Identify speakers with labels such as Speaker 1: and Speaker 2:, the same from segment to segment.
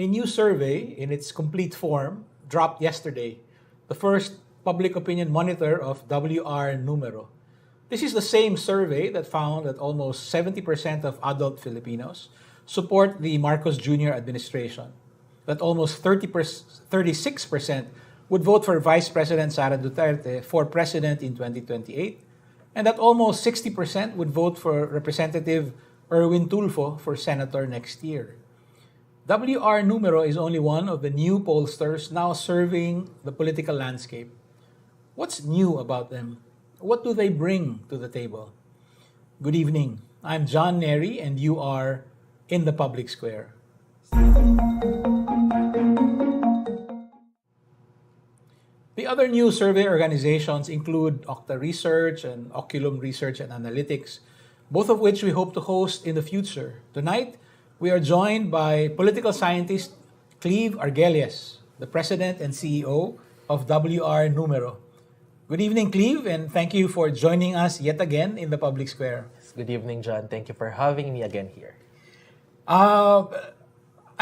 Speaker 1: a new survey in its complete form dropped yesterday, the first public opinion monitor of WR Numero. This is the same survey that found that almost 70% of adult Filipinos support the Marcos Jr. administration, that almost 36% would vote for Vice President Sara Duterte for president in 2028, and that almost 60% would vote for Representative Erwin Tulfo for senator next year. WR Numero is only one of the new pollsters now surveying the political landscape. What's new about them? What do they bring to the table? Good evening. I'm John Nery, and you are in the public square. The other new survey organizations include Okta Research and Oculum Research and Analytics, both of which we hope to host in the future. Tonight, we are joined by political scientist Cleve Arguelles, the president and CEO of WR Numero. Good evening, Cleve, and thank you for joining us yet again in the public square.
Speaker 2: Good evening, John. Thank you for having me again here.
Speaker 1: I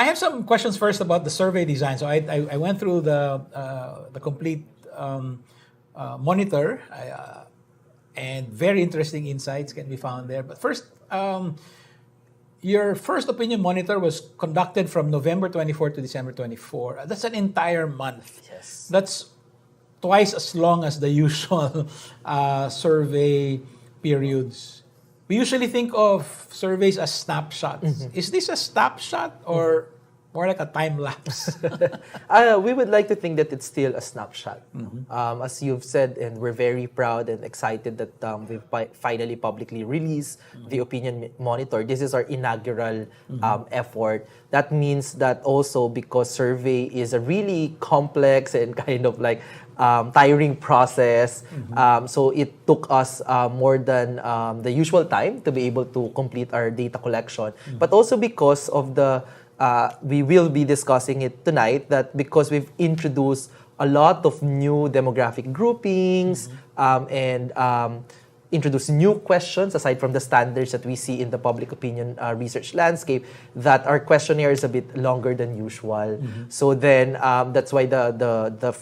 Speaker 1: have some questions first about the survey design. So I went through the complete monitor, and very interesting insights can be found there. But first, your first opinion monitor was conducted from November 24 to December 24. That's an entire month.
Speaker 2: Yes.
Speaker 1: That's twice as long as the usual survey periods. We usually think of surveys as snapshots. Mm-hmm. Is this a snapshot or more like a time lapse?
Speaker 2: We would like to think that it's still a snapshot. Mm-hmm. As you've said, and we're very proud and excited that we've finally publicly released the opinion monitor. This is our inaugural effort. That means that also because survey is a really complex and kind of like tiring process. So it took us more than the usual time to be able to complete our data collection. But also because of the, we will be discussing it tonight, that because we've introduced a lot of new demographic groupings and introduce new questions aside from the standards that we see in the public opinion research landscape, that our questionnaire is a bit longer than usual. So then that's why the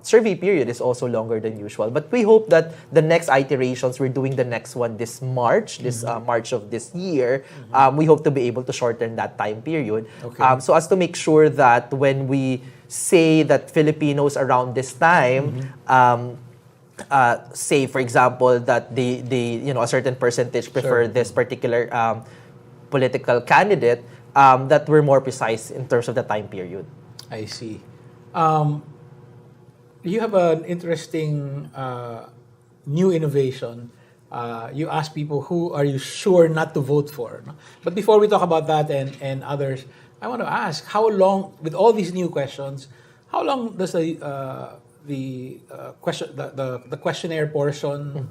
Speaker 2: survey period is also longer than usual. But we hope that the next iterations, we're doing the next one this March, March of this year, we hope to be able to shorten that time period. Okay. So as to make sure that when we say that Filipinos around this time, say for example that they a certain percentage prefer this particular political candidate, that we're more precise in terms of the time period.
Speaker 1: I see. You have an interesting new innovation. You ask people, who are you sure not to vote for? But before we talk about that and others, I want to ask, how long, with all these new questions, how long does the questionnaire portion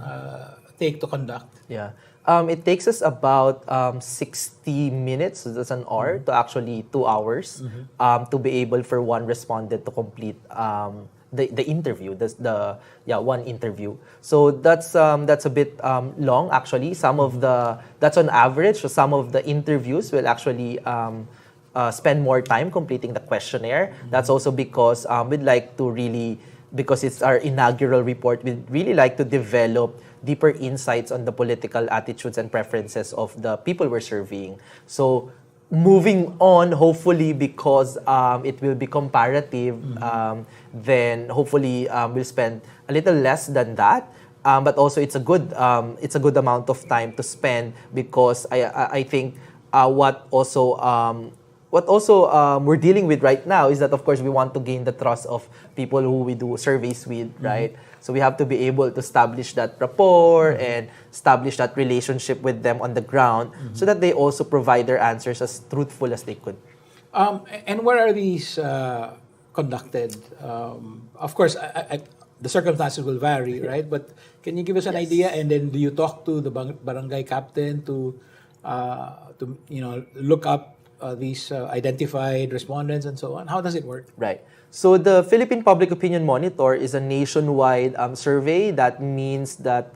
Speaker 1: take to conduct?
Speaker 2: Yeah. It takes us about 60 minutes, so that's an hour, to actually 2 hours, to be able for one respondent to complete the interview, one interview. So that's a bit long actually. That's on average. So some of the interviews will actually spend more time completing the questionnaire. That's also because we'd like to really, because it's our inaugural report, we'd really like to develop deeper insights on the political attitudes and preferences of the people we're surveying. So moving on, hopefully, because it will be comparative, then hopefully we'll spend a little less than that. But also it's a good amount of time to spend, because I think what also we're dealing with right now is that, of course, we want to gain the trust of people who we do surveys with, right? So we have to be able to establish that rapport and establish that relationship with them on the ground, so that they also provide their answers as truthful as they could.
Speaker 1: And where are these conducted? Of course, the circumstances will vary, right? But can you give us an idea? And then do you talk to the barangay captain to look up these identified respondents and so on? How does it work?
Speaker 2: Right. So the Philippine Public Opinion Monitor is a nationwide survey. That means that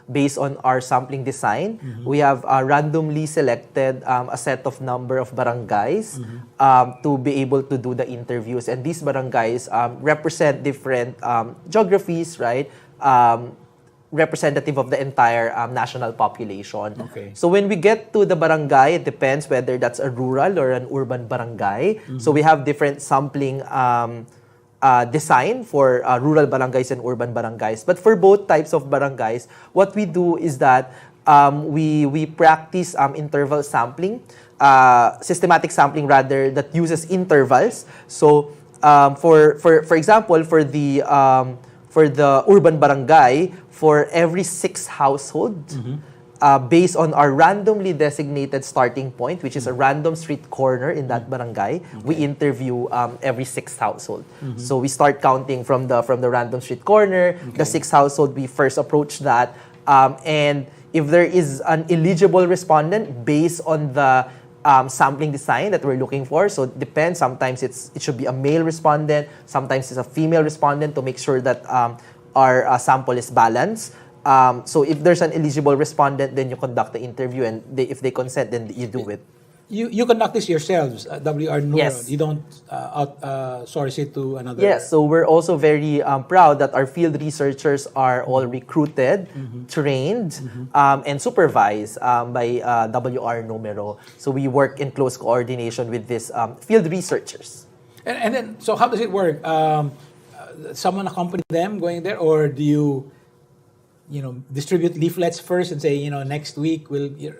Speaker 2: based on our sampling design, we have randomly selected a set of number of barangays to be able to do the interviews. And these barangays represent different geographies, right? Representative of the entire national population.
Speaker 1: Okay.
Speaker 2: So when we get to the barangay, it depends whether that's a rural or an urban barangay. So we have different sampling design for rural barangays and urban barangays. But for both types of barangays, what we do is that we practice interval sampling, systematic sampling rather, that uses intervals. So for example, for the urban barangay, for every 6 households, based on our randomly designated starting point, which is a random street corner in that barangay, we interview every 6th household. So we start counting from the random street corner, the 6th household, we first approach that, and if there is an eligible respondent based on the sampling design that we're looking for. So it depends. Sometimes it should be a male respondent. Sometimes it's a female respondent to make sure that our sample is balanced. So if there's an eligible respondent, then you conduct the interview, and if they consent, then you do it.
Speaker 1: You conduct this yourselves, WR Numero.
Speaker 2: Yes.
Speaker 1: You don't outsource it to another.
Speaker 2: Yes, so we're also very proud that our field researchers are all recruited, trained, and supervised by WR Numero. So we work in close coordination with these field researchers.
Speaker 1: And then, so how does it work? Someone accompany them going there, or do you distribute leaflets first and say, next week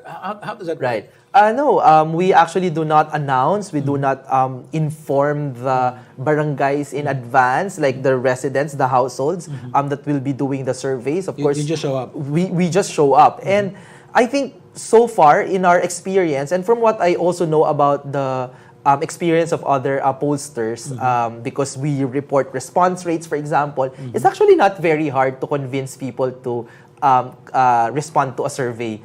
Speaker 1: how does that work?
Speaker 2: Right. No, we actually do not announce. We do not inform the barangays in advance, like the residents, the households that will be doing the surveys. Of course,
Speaker 1: you just show up.
Speaker 2: We just show up. And I think so far in our experience, and from what I also know about the experience of other pollsters, because we report response rates, for example, it's actually not very hard to convince people to respond to a survey,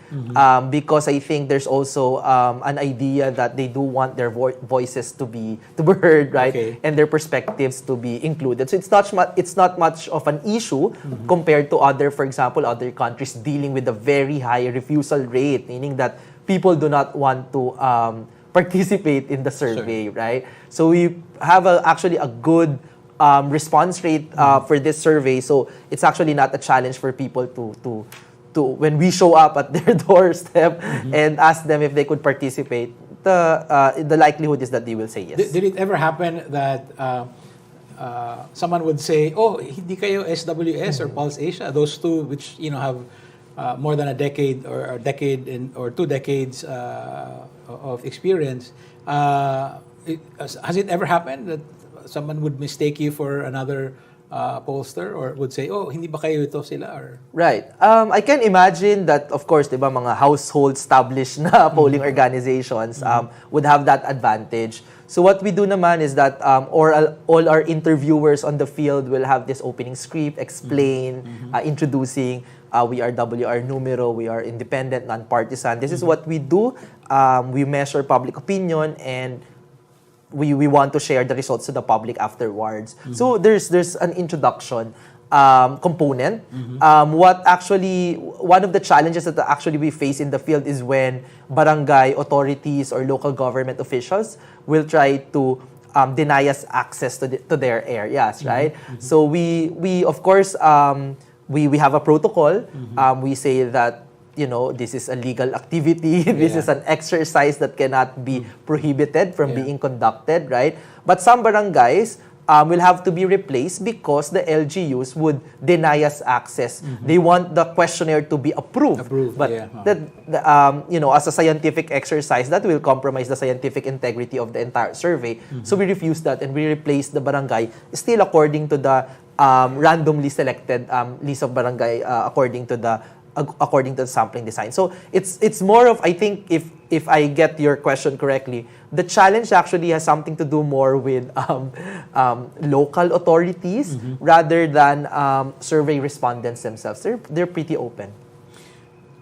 Speaker 2: because I think there's also an idea that they do want their voices to be heard, right?
Speaker 1: Okay.
Speaker 2: And their perspectives to be included. So it's not much of an issue compared to for example, other countries dealing with a very high refusal rate, meaning that people do not want to participate in the survey, right? So we have actually a good response rate for this survey. So it's actually not a challenge for people to when we show up at their doorstep and ask them if they could participate. The likelihood is that they will say yes.
Speaker 1: Did it ever happen that someone would say, "Oh, hindi kayo SWS or Pulse Asia?" Those two, which have more than a decade or 2 decades of experience. Has it ever happened that someone would mistake you for another pollster, or would say, "Oh, hindi ba kayo ito sila?" Or
Speaker 2: right. I can imagine that, of course, diba, mga household established na polling organizations would have that advantage. So what we do naman is that all our interviewers on the field will have this opening script, explain, introducing. We are WR Numero, we are independent, non-partisan. This is what we do. We measure public opinion, and we want to share the results to the public afterwards. So there's an introduction component. One of the challenges that actually we face in the field is when barangay authorities or local government officials will try to deny us access to their areas, right? So we of course we have a protocol. We say that this is a legal activity. This is an exercise that cannot be prohibited from being conducted, right? But some barangays will have to be replaced because the LGUs would deny us access. They want the questionnaire to be approved. But as a scientific exercise, that will compromise the scientific integrity of the entire survey. So we refuse that, and we replace the barangay still according to the randomly selected list of barangay according to the sampling design. So it's more of, I think, if I get your question correctly, the challenge actually has something to do more with local authorities rather than survey respondents themselves. They're pretty open.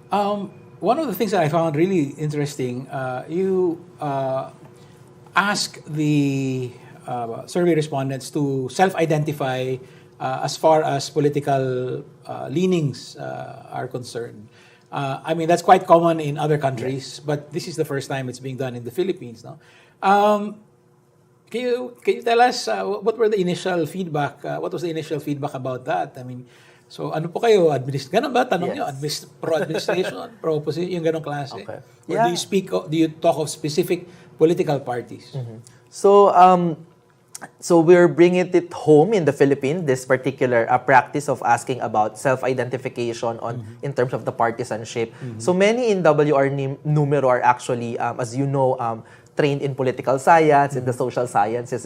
Speaker 1: One of the things that I found really interesting, you ask the survey respondents to self-identify as far as political leanings are concerned. I mean, that's quite common in other countries, but this is the first time it's being done in the Philippines. No? Can you tell us what were the initial feedback? What was the initial feedback about that? I mean, so ano po kayo? Ganun ba? Tanong nyo? Pro-administration? Pro-opposition? Yung ganong klase?
Speaker 2: Okay.
Speaker 1: Or do you talk of specific political parties?
Speaker 2: So, so we're bringing it home in the Philippines, this particular practice of asking about self-identification in terms of the partisanship. So many in WR Numero are actually, as you know, trained in political science, in the social sciences.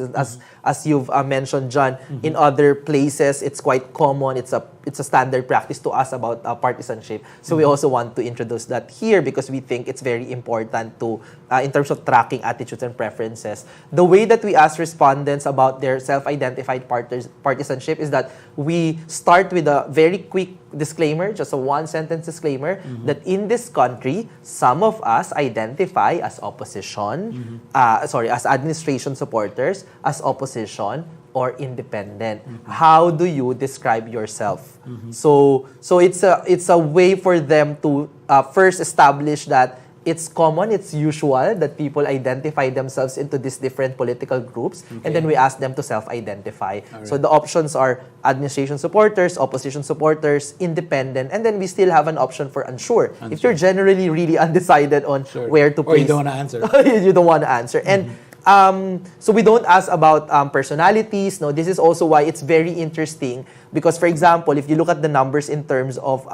Speaker 2: As you've mentioned, John, in other places, it's quite common. It's a standard practice to ask about partisanship. So we also want to introduce that here because we think it's very important to, in terms of tracking attitudes and preferences. The way that we ask respondents about their self-identified partisanship is that we start with a very quick disclaimer, just a one-sentence disclaimer, that in this country, some of us identify as opposition, as administration supporters, as opposition, or independent. How do you describe yourself? So it's a way for them to first establish that it's common, it's usual that people identify themselves into these different political groups, and then we ask them to self-identify. Right. So the options are administration supporters, opposition supporters, independent, and then we still have an option for unsure. If you're generally really undecided on where to place.
Speaker 1: Or you don't want to answer.
Speaker 2: You don't want to answer. And so we don't ask about personalities. No, this is also why it's very interesting because, for example, if you look at the numbers in terms of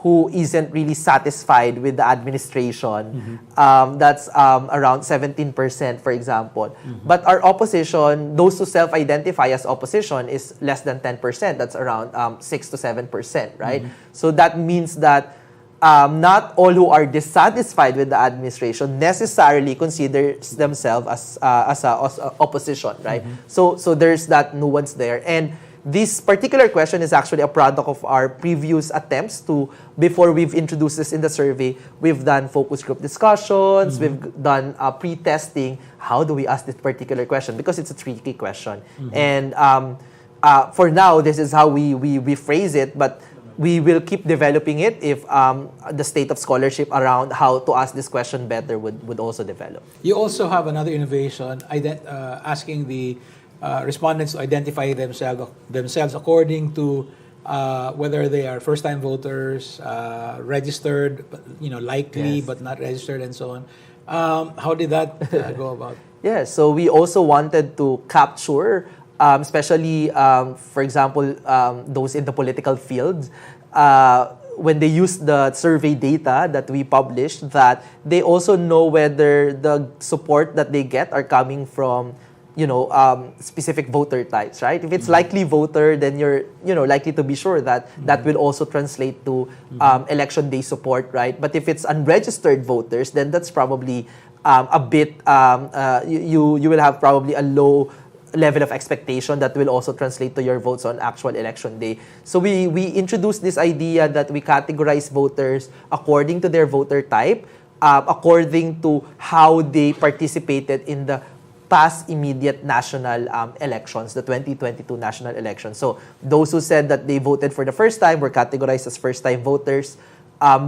Speaker 2: who isn't really satisfied with the administration, that's around 17%, for example. But our opposition, those who self-identify as opposition, is less than 10%. That's around 6 to 7%, right? So that means that not all who are dissatisfied with the administration necessarily considers themselves as a opposition, right? So there's that nuance there. And this particular question is actually a product of our previous attempts to, before we've introduced this in the survey, we've done focus group discussions, we've done pre-testing. How do we ask this particular question? Because it's a tricky question. And for now, this is how we phrase it, but we will keep developing it if the state of scholarship around how to ask this question better would also develop.
Speaker 1: You also have another innovation, asking the respondents to identify themselves according to whether they are first-time voters, registered, likely but not registered, and so on. How did that go about?
Speaker 2: Yeah, so we also wanted to capture, especially, for example, those in the political field, when they use the survey data that we published, that they also know whether the support that they get are coming from specific voter types, right? If it's likely voter, then you're, likely to be sure that that will also translate to election day support, right? But if it's unregistered voters, then that's probably a bit, you will have probably a low level of expectation that will also translate to your votes on actual election day. So we introduced this idea that we categorize voters according to their voter type, according to how they participated in the past immediate national elections, the 2022 national elections. So those who said that they voted for the first time were categorized as first-time voters.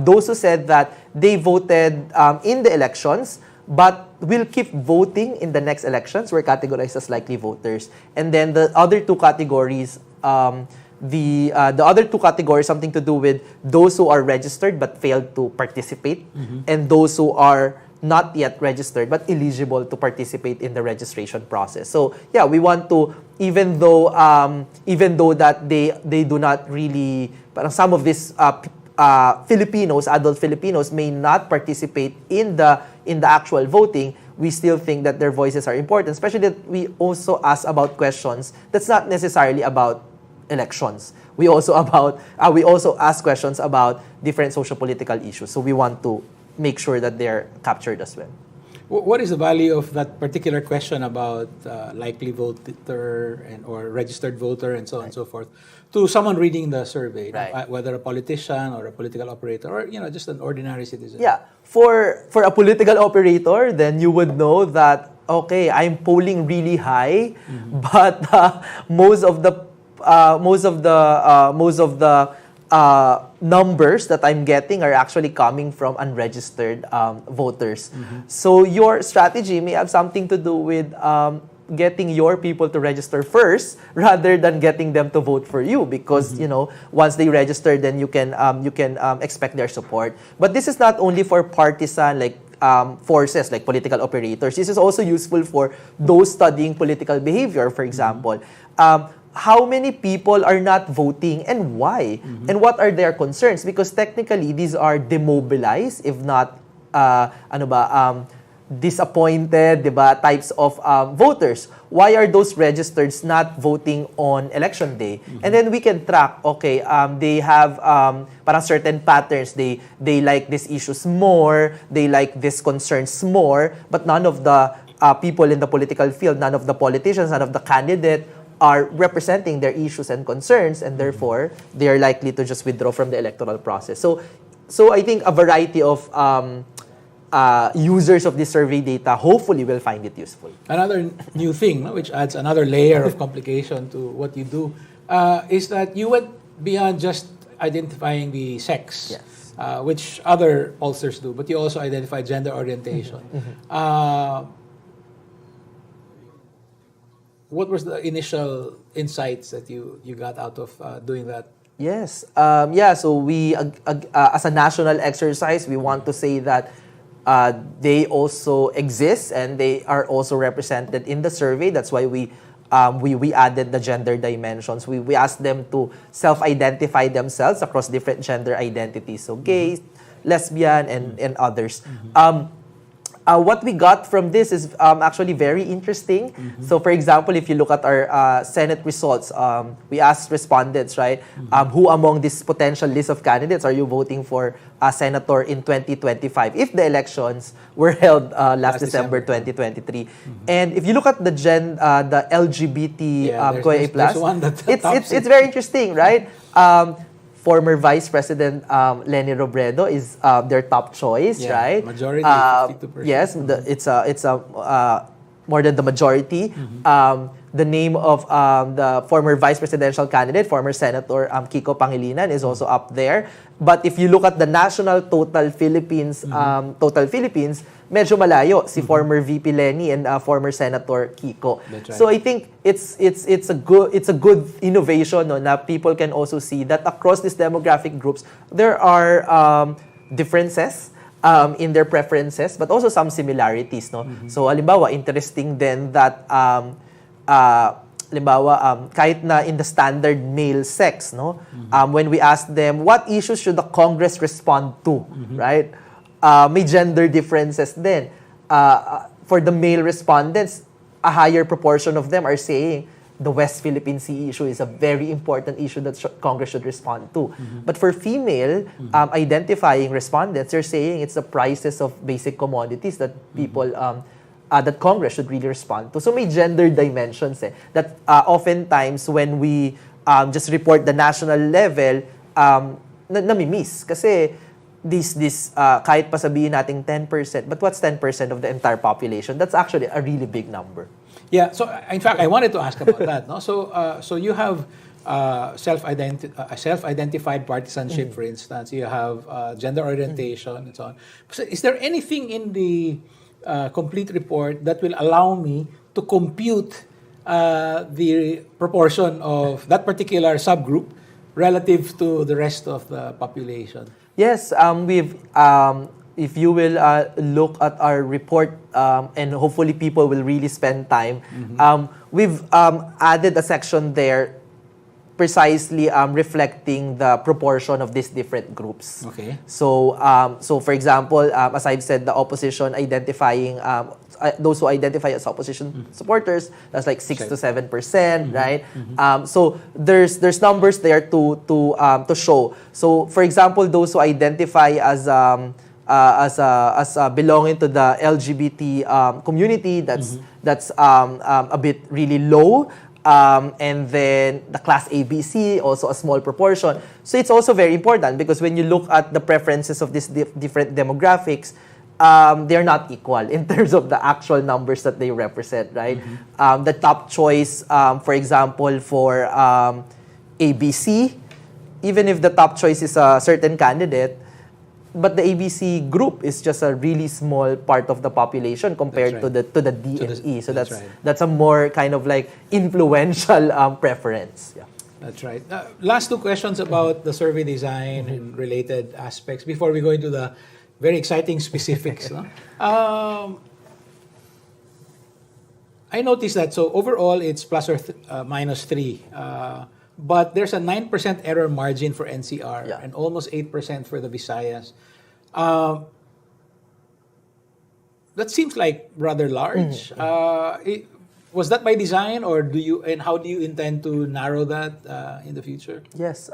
Speaker 2: Those who said that they voted in the elections but will keep voting in the next elections were categorized as likely voters. And then the other two categories, the other two categories, something to do with those who are registered but failed to participate, and those who are not yet registered but eligible to participate in the registration process. So yeah, we want to, even though that they do not really, parang some of these Filipinos, adult Filipinos, may not participate in the actual voting, we still think that their voices are important, especially that we also ask about questions that's not necessarily about elections. We also ask questions about different social-political issues. So we want to make sure that they're captured as well.
Speaker 1: What is the value of that particular question about likely voter or registered voter and so on and so forth to someone reading the survey, whether a politician or a political operator or just an ordinary citizen?
Speaker 2: Yeah, for a political operator, then you would know that okay, I'm polling really high, but most of the numbers that I'm getting are actually coming from unregistered voters. So your strategy may have something to do with getting your people to register first rather than getting them to vote for you, because once they register, then you can expect their support. But this is not only for partisan forces like political operators. This is also useful for those studying political behavior, for example. How many people are not voting and why? And what are their concerns? Because technically, these are demobilized, if not, disappointed, diba, types of voters. Why are those registered not voting on election day? And then we can track, okay, they have parang certain patterns. They like these issues more, they like these concerns more, but none of the people in the political field, none of the politicians, none of the candidates are representing their issues and concerns, and therefore, they are likely to just withdraw from the electoral process. So I think a variety of users of this survey data hopefully will find it useful.
Speaker 1: Another new thing, no, which adds another layer of complication to what you do, is that you went beyond just identifying the sex,
Speaker 2: Yes.
Speaker 1: which other pollsters do, but you also identify gender orientation. What was the initial insights that you got out of doing that?
Speaker 2: Yes. So we, as a national exercise, we want to say that they also exist and they are also represented in the survey. That's why we added the gender dimensions. We asked them to self-identify themselves across different gender identities. So gay, lesbian, and others. What we got from this is actually very interesting. So, for example, if you look at our Senate results, we asked respondents, right, who among this potential list of candidates are you voting for senator in 2025 if the elections were held last December 2023? And if you look at the LGBT
Speaker 1: there's one that
Speaker 2: it's very interesting, right? Former Vice President Leni Robredo is their top choice, right?
Speaker 1: Majority, 52%.
Speaker 2: Yes, it's more than the majority. The name of the former vice presidential candidate, former Senator Kiko Pangilinan, is also up there. But if you look at the national total Philippines, medyo malayo si former VP Leni and former Senator Kiko.
Speaker 1: That's right.
Speaker 2: So I think it's a good innovation, no, na people can also see that across these demographic groups there are differences in their preferences, but also some similarities, no. So halimbawa, interesting din that kahit na in the standard male sex, no, when we ask them what issues should the Congress respond to, right, may gender differences din. For the male respondents, a higher proportion of them are saying the West Philippine Sea issue is a very important issue that Congress should respond to. But for female identifying respondents, they're saying it's the prices of basic commodities that people that Congress should really respond to. So may gender dimensions that oftentimes when we just report the national level, nami-miss. Kasi this kahit pa sabihin natin 10%, but what's 10% of the entire population? That's actually a really big number.
Speaker 1: Yeah, so in fact, I wanted to ask about that. No? So you have self-identified partisanship, for instance. You have gender orientation and so on. So is there anything in the complete report that will allow me to compute the proportion of that particular subgroup relative to the rest of the population?
Speaker 2: Yes, we've if you will look at our report, and hopefully people will really spend time, we've added a section there precisely reflecting the proportion of these different groups.
Speaker 1: Okay.
Speaker 2: So, for example, as I've said, the opposition identifying those who identify as opposition supporters, that's like 6 to 7%, right? So there's numbers there to show. So, for example, those who identify as belonging to the LGBT community, that's a bit really low. And then the class ABC, also a small proportion. So it's also very important because when you look at the preferences of these different demographics, they're not equal in terms of the actual numbers that they represent, right? The top choice, for example, for ABC, even if the top choice is a certain candidate, but the ABC group is just a really small part of the population compared to the D and E. So that's a more kind of like influential preference. Yeah.
Speaker 1: That's right. Last two questions about the survey design and related aspects before we go into the very exciting specifics. No? I noticed that, so overall it's plus or minus 3. But there's a 9% error margin for NCR and almost 8% for the Visayas. That seems like rather large. Was that by design, or how do you intend to narrow that in the future?
Speaker 2: Yes.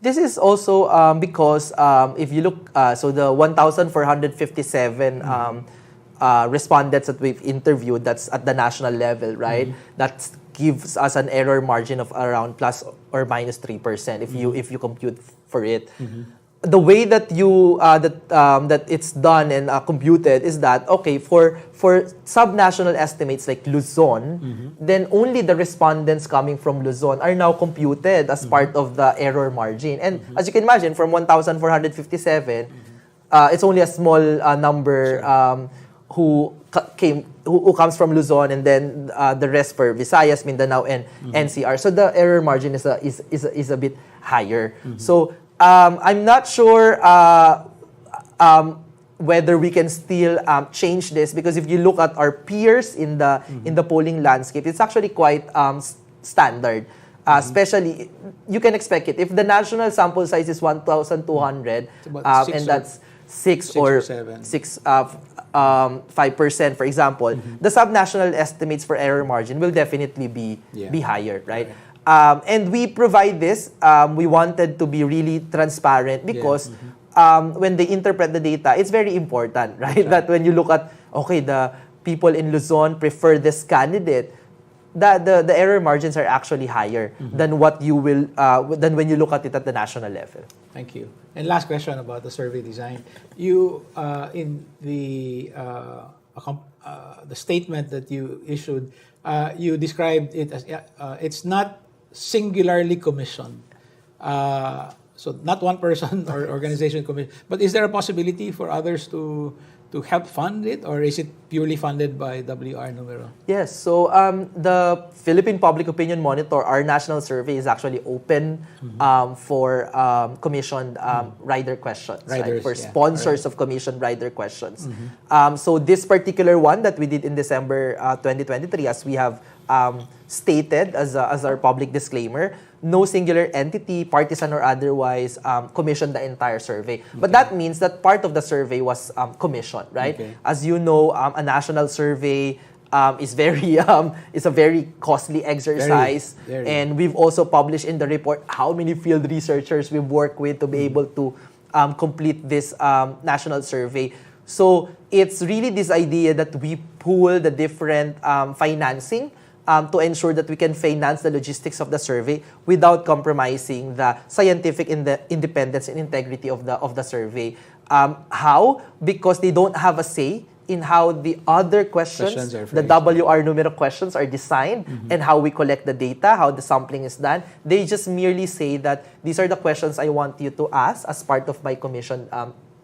Speaker 2: This is also because if you look, so the 1,457 respondents that we've interviewed, that's at the national level, right? That gives us an error margin of around plus or minus 3% if you compute for it. The way that that it's done and computed is that, okay, for subnational estimates like Luzon, then only the respondents coming from Luzon are now computed as part of the error margin. And as you can imagine, from 1,457, it's only a small number who comes from Luzon, and then the rest for Visayas, Mindanao, and NCR. So the error margin is a bit higher. So I'm not sure whether we can still change this, because if you look at our peers in the polling landscape, it's actually quite standard. Especially, you can expect it. If the national sample size is 1,200, and that's 6 or 5%, for example, the subnational estimates for error margin will definitely be higher, right? And we provide this. We wanted to be really transparent because when they interpret the data, it's very important, right? That when you look at, okay, the people in Luzon prefer this candidate, the error margins are actually higher than what you will than when you look at it at the national level.
Speaker 1: Thank you. And last question about the survey design. You in the statement that you issued, you described it as it's not singularly commissioned. So not one person or organization commissioned. But is there a possibility for others to help fund it, or is it purely funded by WR Numero?
Speaker 2: Yes. So the Philippine Public Opinion Monitor, our national survey, is actually open for commissioned rider questions,
Speaker 1: Riders,
Speaker 2: right? For sponsors of commissioned rider questions. So this particular one that we did in December 2023, as we have stated as our public disclaimer, no singular entity, partisan or otherwise, commissioned the entire survey. But that means that part of the survey was commissioned, right? As you know, a national survey is a very costly exercise. Very. And we've also published in the report how many field researchers we've worked with to be able to complete this national survey. So it's really this idea that we pool the different financing to ensure that we can finance the logistics of the survey without compromising the scientific independence and integrity of the survey. How? Because they don't have a say in how the other questions the WR Numero questions are designed and how we collect the data, how the sampling is done. They just merely say that these are the questions I want you to ask as part of my commissioned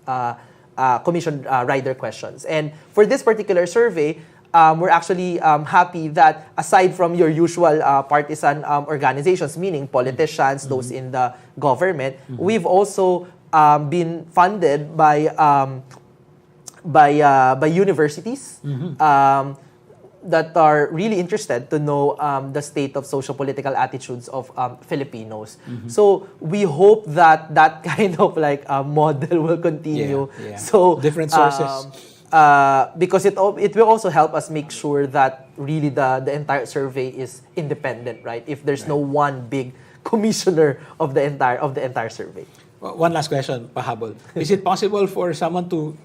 Speaker 2: rider questions. And for this particular survey, we're actually happy that aside from your usual partisan organizations, meaning politicians, those in the government, we've also been funded by universities that are really interested to know the state of socio-political attitudes of Filipinos. So we hope that that kind of like model will continue. So
Speaker 1: different sources.
Speaker 2: Because it will also help us make sure that really the entire survey is independent, right? If there's no one big commissioner of the entire survey.
Speaker 1: Well, one last question, pahabol. Is it possible for someone to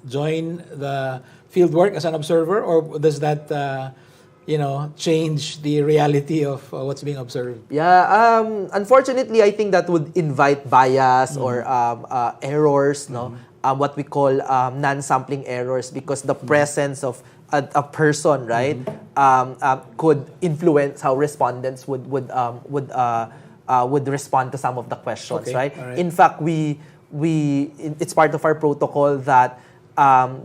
Speaker 1: join the fieldwork as an observer, or does that change the reality of what's being observed?
Speaker 2: Yeah, unfortunately, I think that would invite bias or errors, no? what we call non-sampling errors, because the presence of a person, right, could influence how respondents would respond to some of the questions,
Speaker 1: Okay,
Speaker 2: right?
Speaker 1: all right.
Speaker 2: In fact, it's part of our protocol that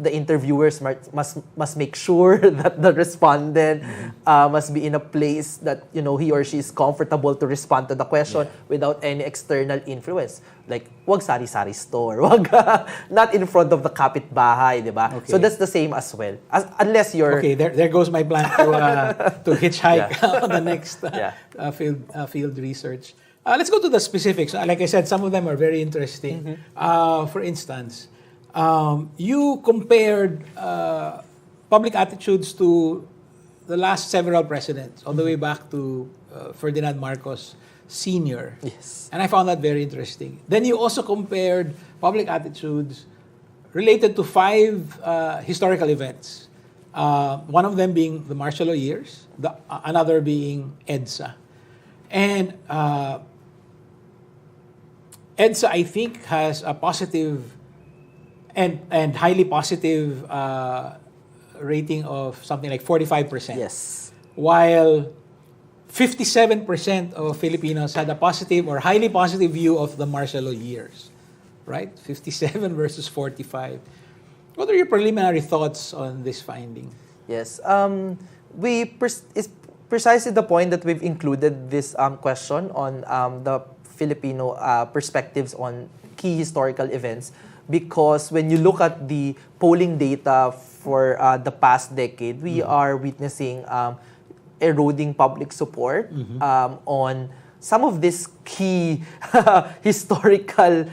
Speaker 2: the interviewers must make sure that the respondent must be in a place that he or she is comfortable to respond to the question without any external influence. Like, wag sari-sari store, wag not in front of the kapitbahay, di ba?
Speaker 1: Okay.
Speaker 2: So that's the same as well. Unless you're
Speaker 1: Okay, there goes my plan to hitchhike on the next field research. Let's go to the specifics. Like I said, some of them are very interesting. For instance, you compared public attitudes to the last several presidents, all the way back to Ferdinand Marcos Sr.
Speaker 2: Yes.
Speaker 1: And I found that very interesting. Then you also compared public attitudes related to 5 historical events. One of them being the martial law years, another being EDSA. And EDSA, I think, has a positive and highly positive rating of something like 45%.
Speaker 2: Yes.
Speaker 1: While 57% of Filipinos had a positive or highly positive view of the martial law years. Right? 57 versus 45. What are your preliminary thoughts on this finding?
Speaker 2: Yes. It's precisely the point that we've included this question on the Filipino perspectives on key historical events, because when you look at the polling data for the past decade, we are witnessing eroding public support on some of these key historical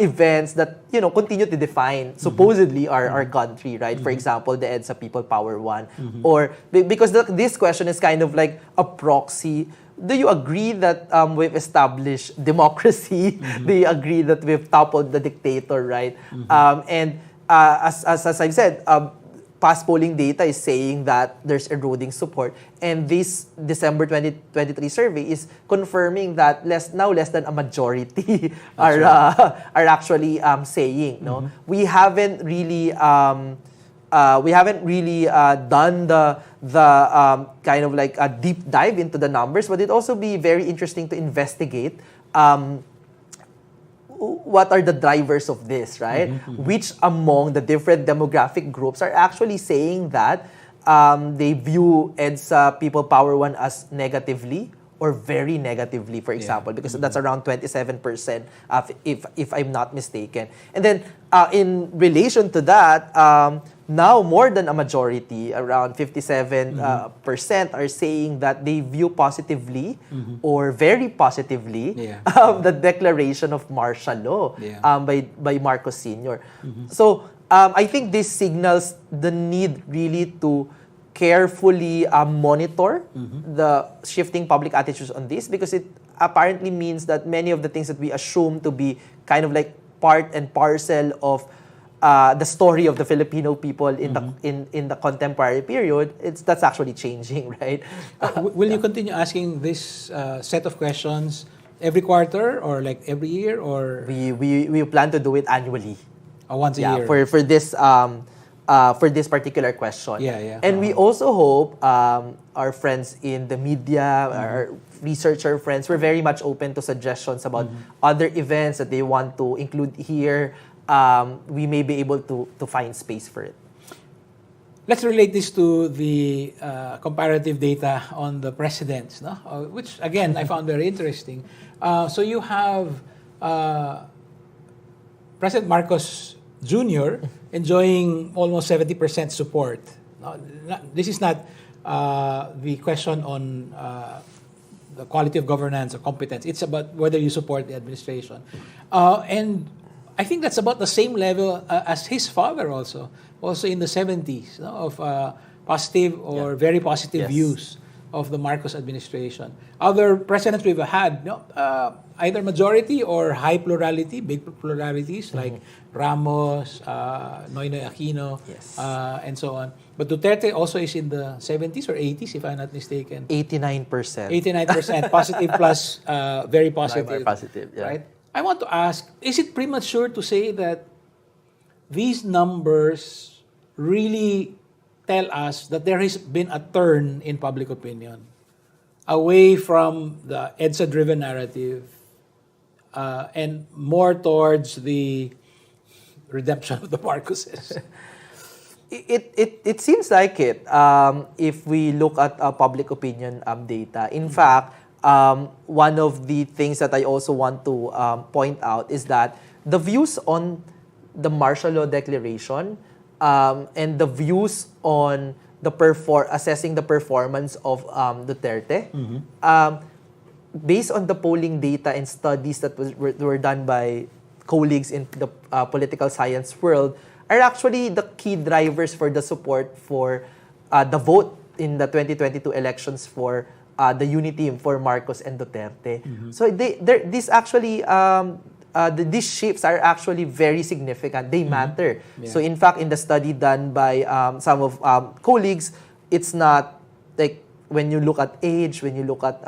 Speaker 2: events that continue to define supposedly our country, right? For example, the EDSA People Power One, or because this question is kind of like a proxy. Do you agree that we've established democracy? Do you agree that we've toppled the dictator, right? And as I've said, past polling data is saying that there's eroding support, and this December 2023 survey is confirming that less than a majority are actually saying. No, we haven't really done the kind of like a deep dive into the numbers, but it'd also be very interesting to investigate what are the drivers of this, right? Which among the different demographic groups are actually saying that they view EDSA People Power One as negatively or very negatively, for example, because that's around 27%, if I'm not mistaken. And then in relation to that, now more than a majority, around 57% are saying that they view positively or very positively the declaration of martial law by Marcos Sr. So I think this signals the need really to carefully monitor the shifting public attitudes on this, because it apparently means that many of the things that we assume to be kind of like part and parcel of the story of the Filipino people in the contemporary period, that's actually changing, right?
Speaker 1: Will you continue asking this set of questions every quarter or like every year, or
Speaker 2: we plan to do it annually?
Speaker 1: Once a year
Speaker 2: for this particular question. And we also hope our friends in the media, our researcher friends, we're very much open to suggestions about other events that they want to include here. We may be able to find space for it.
Speaker 1: Let's relate this to the comparative data on the presidents, no? Which, again, I found very interesting. So you have President Marcos Jr. enjoying almost 70% support. This is not the question on the quality of governance or competence. It's about whether you support the administration. And I think that's about the same level as his father also in the 70s, no? Of positive or very positive views of the Marcos administration. Other presidents we've had, either majority or high plurality, big pluralities like Ramos, Noynoy Aquino, and so on. But Duterte also is in the 70s or 80s, if I'm not mistaken.
Speaker 2: 89%.
Speaker 1: 89%, positive plus very positive.
Speaker 2: Very positive,
Speaker 1: right? I want to ask, is it premature to say that these numbers really tell us that there has been a turn in public opinion away from the EDSA-driven narrative and more towards the redemption of the Marcoses.
Speaker 2: It seems like it if we look at public opinion data. In fact, one of the things that I also want to point out is that the views on the martial law declaration and the views on the assessing the performance of Duterte, based on the polling data and studies that were done by colleagues in the political science world, are actually the key drivers for the support for the vote in the 2022 elections for the unity for Marcos and Duterte. So this actually, these shifts are actually very significant. They matter.
Speaker 1: Yeah.
Speaker 2: So in fact, in the study done by some of colleagues, it's not like when you look at age, when you look at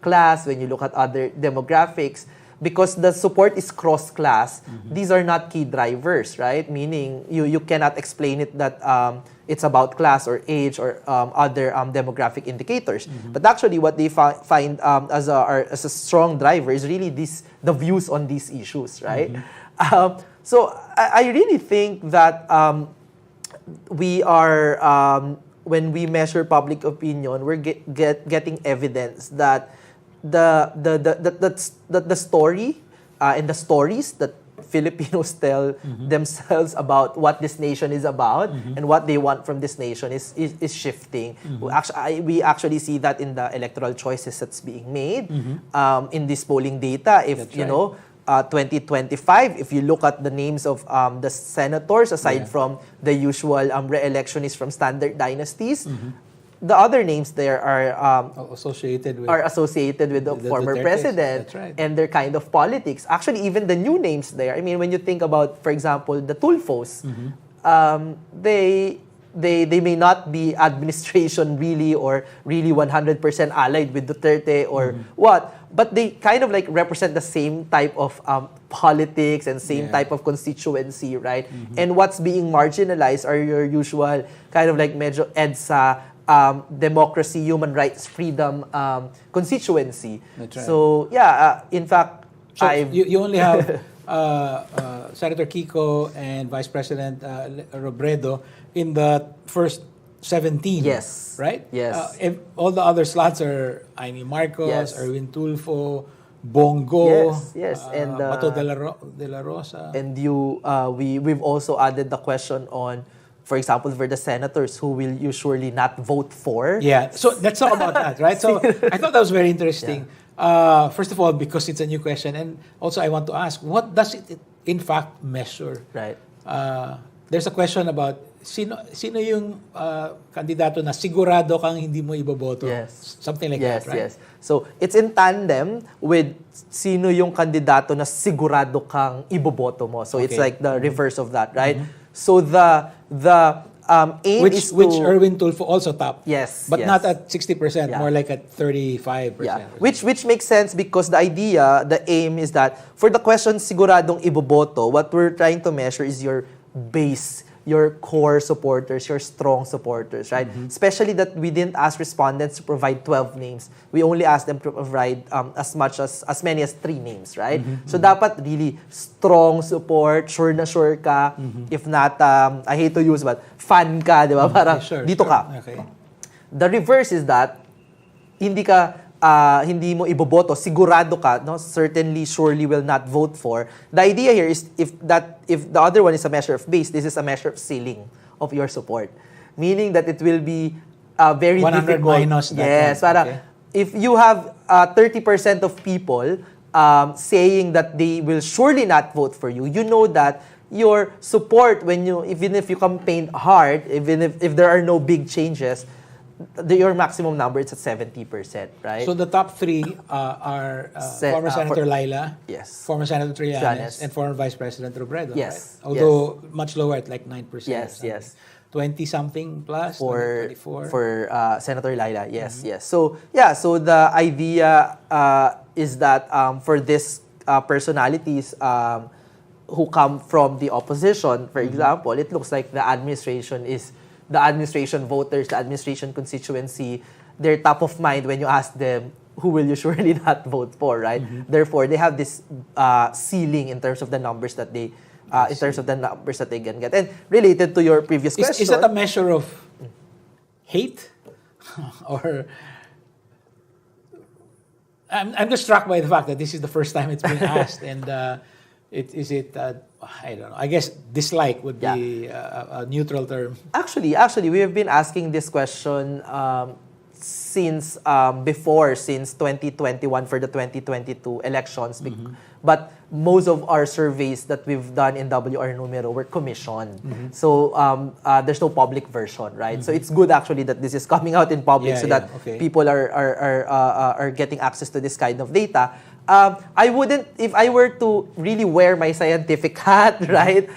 Speaker 2: class, when you look at other demographics, because the support is cross-class, these are not key drivers, right? Meaning you cannot explain it that it's about class or age or other demographic indicators. But actually what they find as a strong driver is really the views on these issues, right? So I really think that we are, when we measure public opinion, we're getting evidence that the story and the stories that Filipinos tell themselves about what this nation is about and what they want from this nation is shifting. We actually see that in the electoral choices that's being made in this polling data. If
Speaker 1: That's
Speaker 2: you
Speaker 1: right.
Speaker 2: know 2025, if you look at the names of the senators, aside from the usual re-electionists from standard dynasties, the other names there are
Speaker 1: associated with
Speaker 2: the former
Speaker 1: Dutertes.
Speaker 2: president.
Speaker 1: That's right.
Speaker 2: And their kind of politics. Actually, even the new names there. I mean, when you think about, for example, the Tulfos, they may not be administration really or really 100% allied with Duterte or what, but they kind of like represent the same type of politics and same type of constituency, right? And what's being marginalized are your usual kind of like medyo EDSA, democracy, human rights, freedom constituency.
Speaker 1: That's right.
Speaker 2: So yeah, in fact,
Speaker 1: So you only have Senator Kiko and Vice President Robredo in the first 17.
Speaker 2: Yes.
Speaker 1: Right?
Speaker 2: Yes.
Speaker 1: If all the other slots are Amy Marcos,
Speaker 2: Yes.
Speaker 1: Erwin Tulfo, Bongo,
Speaker 2: Yes, and
Speaker 1: Bato de la Rosa.
Speaker 2: And we've also added the question on, for example, for the senators who will usually not vote for.
Speaker 1: Yeah, so let's talk about that, right? So I thought that was very interesting. First of all, because it's a new question, and also I want to ask, what does it in fact measure?
Speaker 2: Right.
Speaker 1: There's a question about sino yung kandidato na sigurado kang hindi mo iboboto?
Speaker 2: Yes.
Speaker 1: Something like that, right?
Speaker 2: Yes. So it's in tandem with sino yung kandidato na sigurado kang iboboto mo. So it's
Speaker 1: Okay.
Speaker 2: like the reverse of that, right? So the aim is to...
Speaker 1: Which Erwin Tulfo also topped.
Speaker 2: Yes.
Speaker 1: But
Speaker 2: yes.
Speaker 1: not at 60%,
Speaker 2: Yeah.
Speaker 1: more like at 35%.
Speaker 2: Yeah, which makes sense because the aim is that for the question siguradong iboboto, what we're trying to measure is your base, your core supporters, your strong supporters, right? Especially that we didn't ask respondents to provide 12 names. We only asked them to provide as many as 3 names, right? So dapat really strong support, sure na sure ka. If not, I hate to use, but fan ka, di ba? Parang dito ka.
Speaker 1: Okay.
Speaker 2: The reverse is that hindi mo iboboto, sigurado ka, no? Certainly, surely will not vote for. The idea here is if the other one is a measure of base, this is a measure of ceiling of your support. Meaning that it will be very
Speaker 1: 100
Speaker 2: difficult.
Speaker 1: minus that
Speaker 2: yes,
Speaker 1: one.
Speaker 2: para
Speaker 1: Okay.
Speaker 2: if you have 30% of people saying that they will surely not vote for you, you know that your support even if you campaigned hard, even if there are no big changes, your maximum number is at 70%, right?
Speaker 1: So the top 3 are former Senator Laila,
Speaker 2: Yes.
Speaker 1: former Senator Trillanes,
Speaker 2: Trillanes.
Speaker 1: and former Vice President Robredo,
Speaker 2: Yes.
Speaker 1: right? Although much lower at like 9%.
Speaker 2: Yes, yes.
Speaker 1: 20-something plus,
Speaker 2: for
Speaker 1: 24.
Speaker 2: Senator Laila. Yes, yes. So the idea is that for this personalities, who come from the opposition, for example, it looks like the administration voters, the administration constituency, they're top of mind when you ask them, who will you surely not vote for, right? Therefore, they have this ceiling in terms of the numbers that they can get. And related to your previous question,
Speaker 1: is that a measure of hate, or I'm just struck by the fact that this is the first time it's been asked, and I don't know. I guess dislike would be a neutral term.
Speaker 2: Actually, we have been asking this question since 2021 for the 2022 elections. But most of our surveys that we've done in WR Numero were commissioned. So there's no public version, right? So it's good actually that this is coming out in public that people are getting access to this kind of data. I wouldn't, if I were to really wear my scientific hat, right?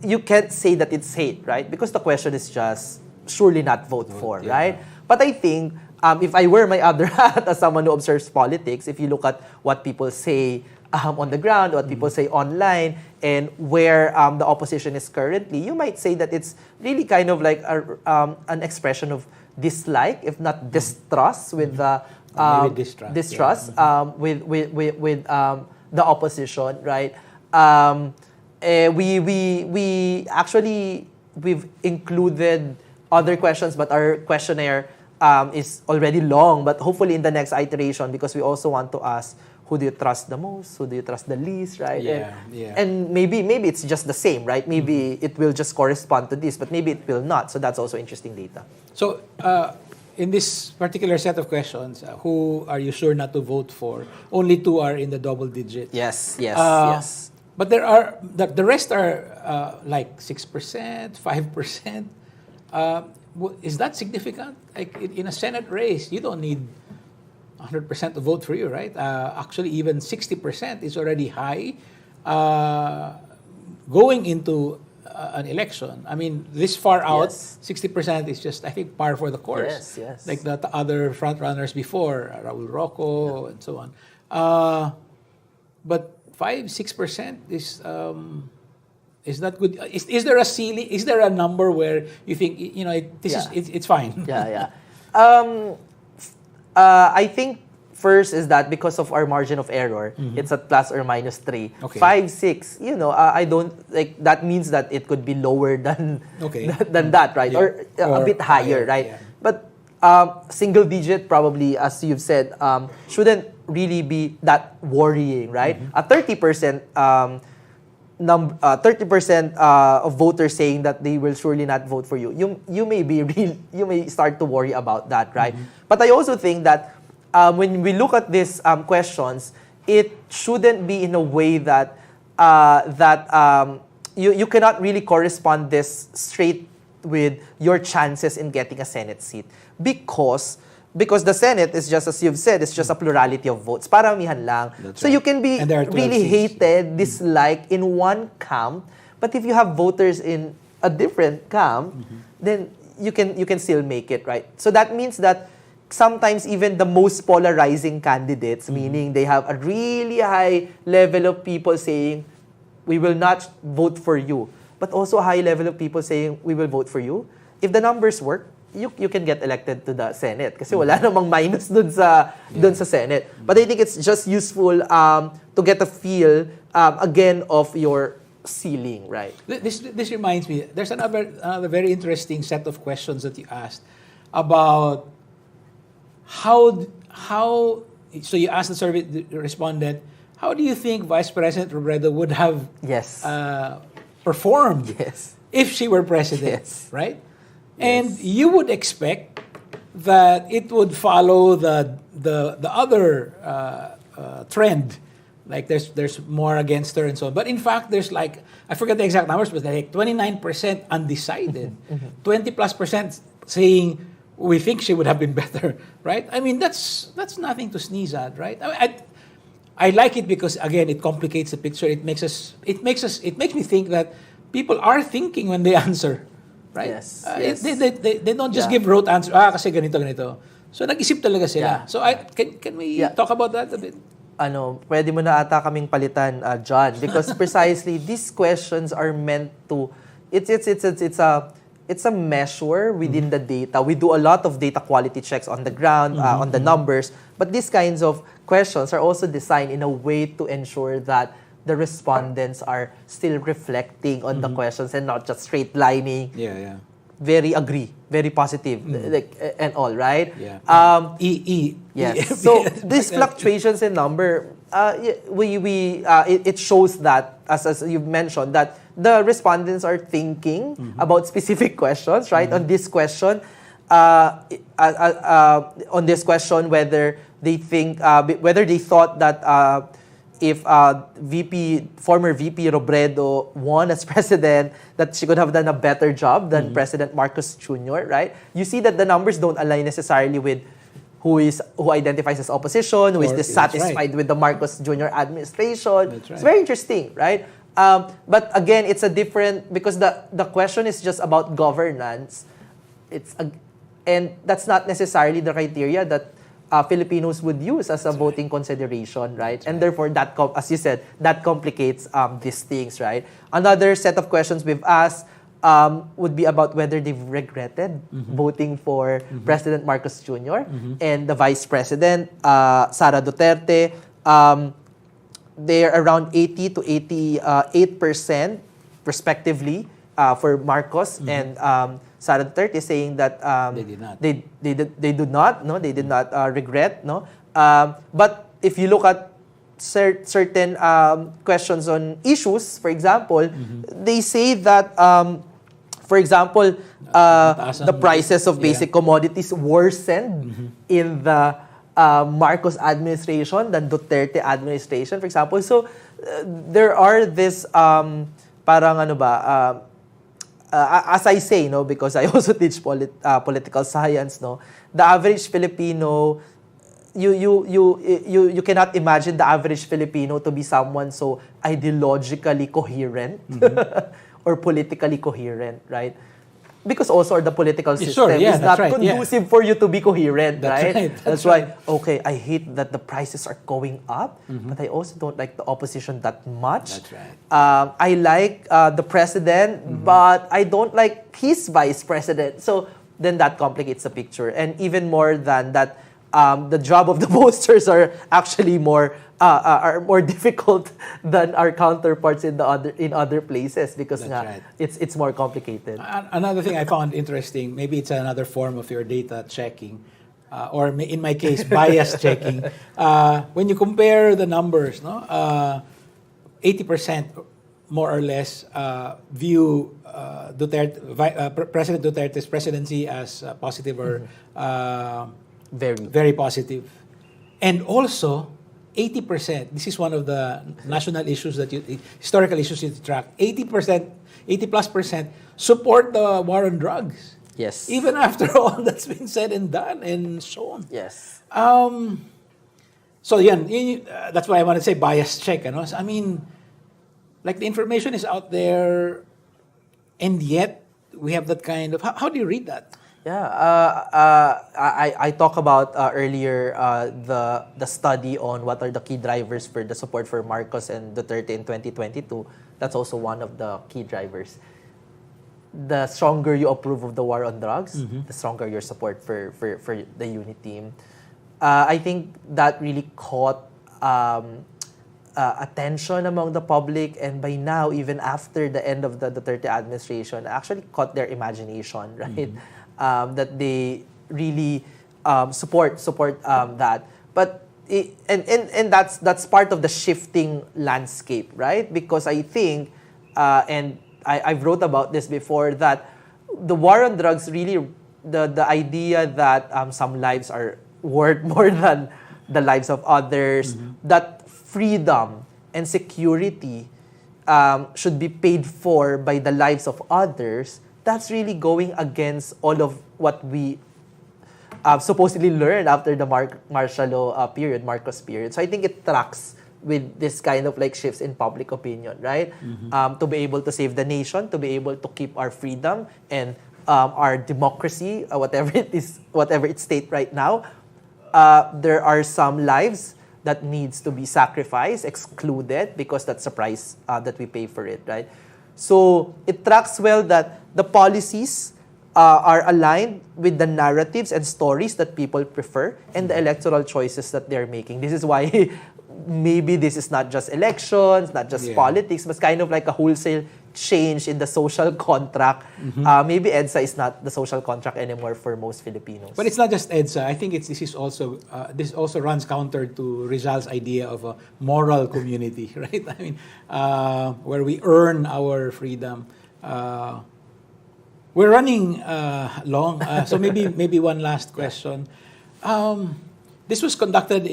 Speaker 2: You can't say that it's hate, right? Because the question is just surely not vote for, right? But I think if I wear my other hat as someone who observes politics, if you look at what people say on the ground, what people say online, and where the opposition is currently, you might say that it's really kind of like an expression of dislike, if not distrust, with the distrust with the opposition, right? We've included other questions, but our questionnaire is already long. But hopefully in the next iteration, because we also want to ask, who do you trust the most? Who do you trust the least, right? And maybe it's just the same, right? Maybe it will just correspond to this, but maybe it will not. So that's also interesting data.
Speaker 1: So in this particular set of questions, who are you sure not to vote for? Only 2 are in the double digit.
Speaker 2: Yes.
Speaker 1: But there are the rest are like 6%, 5%. Is that significant? Like in a Senate race, you don't need 100% to vote for you, right? Actually, even 60% is already high going into an election. I mean, this far out, 60% is just, I think, par for the course.
Speaker 2: Yes.
Speaker 1: Like the other front runners before, Raul Rocco and so on. But 5-6% is that good? Is there a ceiling? Is there a number where you think it's fine?
Speaker 2: I think first is that because of our margin of error, it's at plus or minus 3. 5, 6. I don't like that means that it could be lower than that, right? Or a bit higher, right?
Speaker 1: Yeah.
Speaker 2: But single digit probably, as you've said, shouldn't really be that worrying, right? A 30%. 30% of voters saying that they will surely not vote for you. You may start to worry about that, right? But I also think that when we look at these questions, it shouldn't be in a way that you cannot really correspond this straight with your chances in getting a Senate seat because the Senate is just, as you've said, it's just a plurality of votes. Paramihan lang.
Speaker 1: That's
Speaker 2: so
Speaker 1: right.
Speaker 2: you can be really hated, disliked in one camp, but if you have voters in a different camp, then you can still make it, right? So that means that sometimes even the most polarizing candidates, meaning they have a really high level of people saying, we will not vote for you, but also a high level of people saying, we will vote for you. If the numbers work, you can get elected to the Senate kasi wala namang minus dun sa Senate. But I think it's just useful to get a feel again of your ceiling, right?
Speaker 1: This reminds me, there's another very interesting set of questions that you asked about how so you asked the survey respondent, how do you think Vice President Robredo would have performed if she were president, right? And you would expect that it would follow the other trend, like there's more against her and so on. But in fact, there's like, I forget the exact numbers, but like 29% undecided, 20+% saying we think she would have been better, right? I mean, that's nothing to sneeze at, right? I like it because again, it complicates the picture. It makes me think that people are thinking when they answer. Right?
Speaker 2: Yes.
Speaker 1: They don't just give rote answer. Kasi ganito. So nag-isip talaga sila. So can we talk about that a bit?
Speaker 2: pwede mo na ata kaming palitan, John, because precisely these questions are meant to, it's a measure within the data. We do a lot of data quality checks on the ground, on the numbers, but these kinds of questions are also designed in a way to ensure that the respondents are still reflecting on the questions and not just straight lining.
Speaker 1: Yeah.
Speaker 2: Very agree, very positive, like and all, right?
Speaker 1: Yeah.
Speaker 2: Yes. So these fluctuations in number, it shows that, as you've mentioned, that the respondents are thinking about specific questions, right? On this question, whether they think, whether they thought that if former VP Robredo won as president, that she could have done a better job than President Marcos Jr., right? You see that the numbers don't align necessarily with who identifies as opposition, who is dissatisfied with the Marcos Jr. administration.
Speaker 1: That's right.
Speaker 2: It's very interesting, right? But again, it's a different, because the question is just about governance. And that's not necessarily the criteria that Filipinos would use as a voting consideration, right? And therefore, as you said, that complicates these things, right? Another set of questions we've asked would be about whether they've regretted voting for President Marcos Jr. And the Vice President, Sara Duterte. They're around 80 to 88% respectively for Marcos and Sara Duterte, saying that
Speaker 1: they did not.
Speaker 2: They did not regret, no. But if you look at certain questions on issues, for example, they say that, for example, the prices of basic commodities worsened in the Marcos administration than Duterte administration, for example. So there are this as I say, no, because I also teach political science, no, the average Filipino, you cannot imagine the average Filipino to be someone so ideologically coherent or politically coherent, right? Because also the political system is not conducive for you to be coherent, right? That's why, okay, I hate that the prices are going up, but I also don't like the opposition that much.
Speaker 1: That's right.
Speaker 2: I like the president, but I don't like his vice president. So then that complicates the picture. And even more than that, the job of the pollsters are actually more difficult than our counterparts in other places, because it's more complicated.
Speaker 1: Another thing I found interesting, maybe it's another form of your data checking, or in my case, bias checking. When you compare the numbers, 80% more or less view President Duterte's presidency as positive or very positive. And also, 80%, this is one of the national issues historical issues you track, 80%, 80+% support the war on drugs.
Speaker 2: Yes.
Speaker 1: Even after all that's been said and done and shown.
Speaker 2: Yes.
Speaker 1: So that's why I want to say bias check. I mean, like the information is out there, and yet we have that kind of, how do you read that?
Speaker 2: Yeah, I talked about earlier the study on what are the key drivers for the support for Marcos and Duterte in 2022. That's also one of the key drivers. The stronger you approve of the war on drugs, the stronger your support for the unit team. I think that really caught attention among the public, and by now, even after the end of the Duterte administration, actually caught their imagination, right? That they really support that, but and that's part of the shifting landscape, right? Because I think, and I've wrote about this before, that the war on drugs really, the idea that some lives are worth more than the lives of others, that freedom and security should be paid for by the lives of others. That's really going against all of what we supposedly learned after the martial law period, Marcos period. So I think it tracks with this kind of like shifts in public opinion, right? To be able to save the nation, to be able to keep our freedom and our democracy, whatever its state right now. There are some lives that needs to be sacrificed, excluded, because that's a price that we pay for it, right? So it tracks well that the policies are aligned with the narratives and stories that people prefer and the electoral choices that they're making. This is why maybe this is not just elections, not just politics, but kind of like a wholesale change in the social contract. Maybe EDSA is not the social contract anymore for most Filipinos.
Speaker 1: But it's not just EDSA. I think this also runs counter to Rizal's idea of a moral community, right? I mean, where we earn our freedom. We're running long, so maybe one last question. This was conducted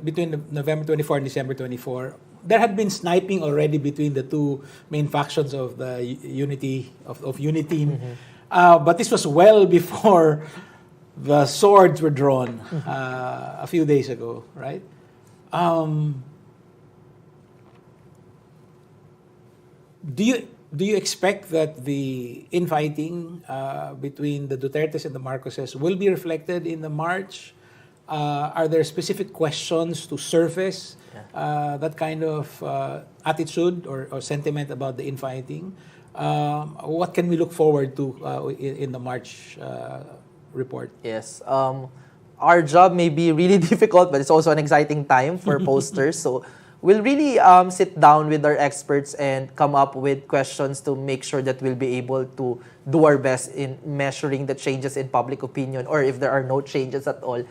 Speaker 1: between November 24 and December 24. There had been sniping already between the two main factions of the Unity Team, but this was well before the swords were drawn a few days ago, right? Do you expect that the infighting between the Dutertes and the Marcoses will be reflected in the March? Are there specific questions to surface that kind of attitude or sentiment about the infighting? What can we look forward to in the March report?
Speaker 2: Yes. Our job may be really difficult, but it's also an exciting time for pollsters. So we'll really sit down with our experts and come up with questions to make sure that we'll be able to do our best in measuring the changes in public opinion, or if there are no changes at all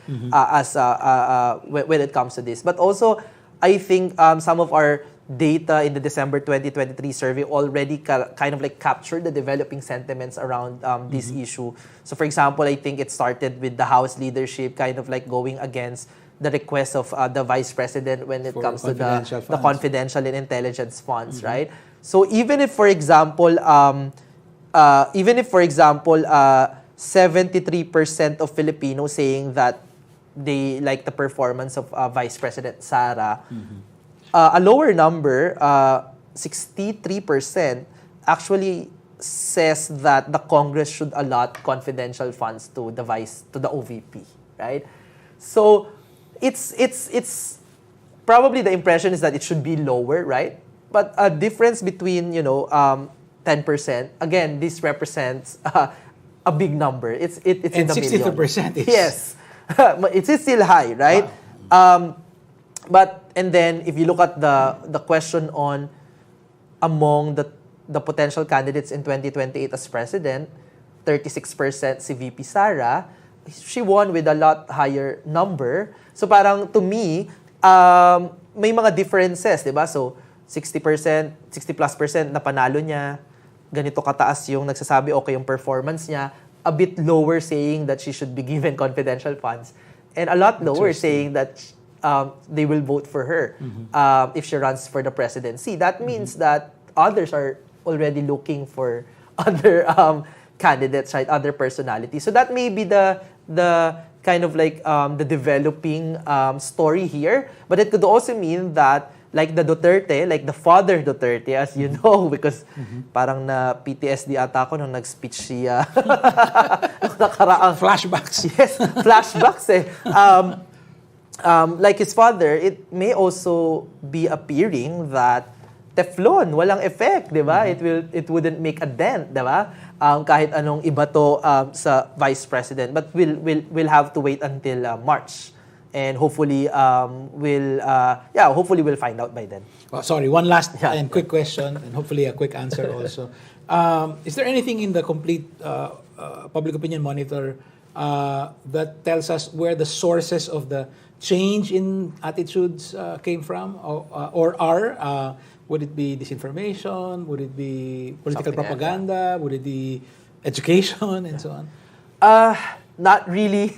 Speaker 2: when it comes to this. But also, I think some of our data in the December 2023 survey already kind of like captured the developing sentiments around this issue. So for example, I think it started with the House leadership kind of like going against the request of the Vice President when it comes to the confidential and intelligence funds, right? So even if, for example, 73% of Filipinos saying that they like the performance of Vice President Sara, a lower number, 63%, actually says that the Congress should allot confidential funds to the OVP, right? So it's probably the impression is that it should be lower, right? But a difference between 10%. Again, this represents a big number. It's in the million.
Speaker 1: 62% is
Speaker 2: yes, it's still high, right?
Speaker 1: Wow.
Speaker 2: And then if you look at the question on among the potential candidates in 2028 as president, 36% si VP Sara. She won with a lot higher number. So parang to me, may mga differences, di ba? So 60%, 60+% na panalo niya, ganito kataas yung nagsasabi okay yung performance niya, a bit lower saying that she should be given confidential funds, and a lot lower saying that they will vote for her if she runs for the presidency. That means that others are already looking for other candidates, right? Other personalities. So that may be the kind of like the developing story here. But it could also mean that like the Duterte, like the father Duterte, as you know, because parang na PTSD ata ako nung nag-speech siya. Nakaraang
Speaker 1: flashbacks.
Speaker 2: Yes, flashbacks eh. Like his father, it may also be appearing that Teflon, walang effect, di ba? It wouldn't make a dent, di ba? Kahit anong iba to sa vice president. But we'll have to wait until March. And hopefully we'll find out by then.
Speaker 1: Oh, sorry, one last and quick question, and hopefully a quick answer also. Is there anything in the complete public opinion monitor that tells us where the sources of the change in attitudes came from or are? Would it be disinformation? Would it be political propaganda? Would it be education and so on?
Speaker 2: Not really.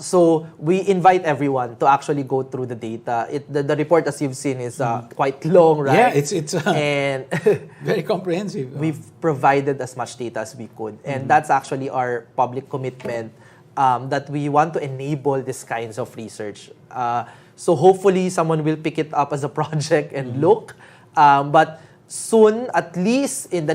Speaker 2: So we invite everyone to actually go through the data. The report, as you've seen, is quite long, right?
Speaker 1: Yeah, it's
Speaker 2: and
Speaker 1: very comprehensive.
Speaker 2: We've provided as much data as we could, and that's actually our public commitment that we want to enable these kinds of research. So hopefully someone will pick it up as a project and look. But soon, at least in the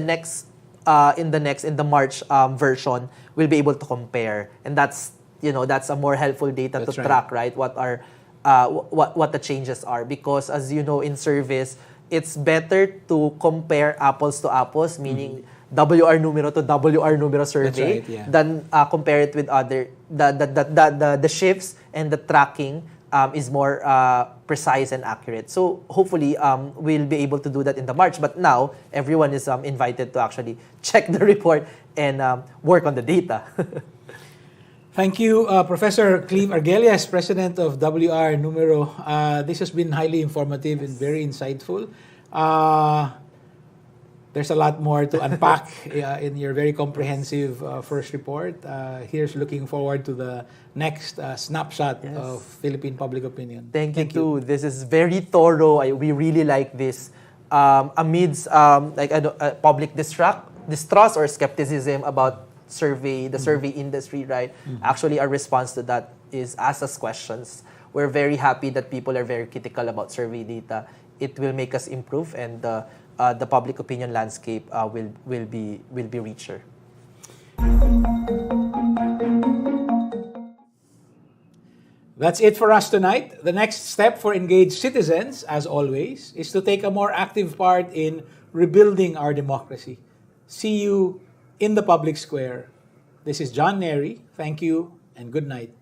Speaker 2: March version, we'll be able to compare, and that's a more helpful data to track, right? What are what the changes are, because as you know, in service, it's better to compare apples to apples, meaning WR Numero to WR Numero survey,
Speaker 1: right, yeah.
Speaker 2: than compare it with other the shifts, and the tracking is more precise and accurate. So hopefully we'll be able to do that in the March. But now everyone is invited to actually check the report and work on the data.
Speaker 1: Thank you, Professor Cleve Arguelles, President of WR Numero. This has been highly informative and very insightful. There's a lot more to unpack in your very comprehensive first report. Here's looking forward to the next snapshot of Philippine public opinion.
Speaker 2: Thank you too. This is very thorough. We really like this. Amidst public distrust or skepticism about the survey industry, right? Actually, our response to that is ask us questions. We're very happy that people are very critical about survey data. It will make us improve, and the public opinion landscape will be richer.
Speaker 1: That's it for us tonight. The next step for engaged citizens, as always, is to take a more active part in rebuilding our democracy. See you in the public square. This is John Nery. Thank you and good night.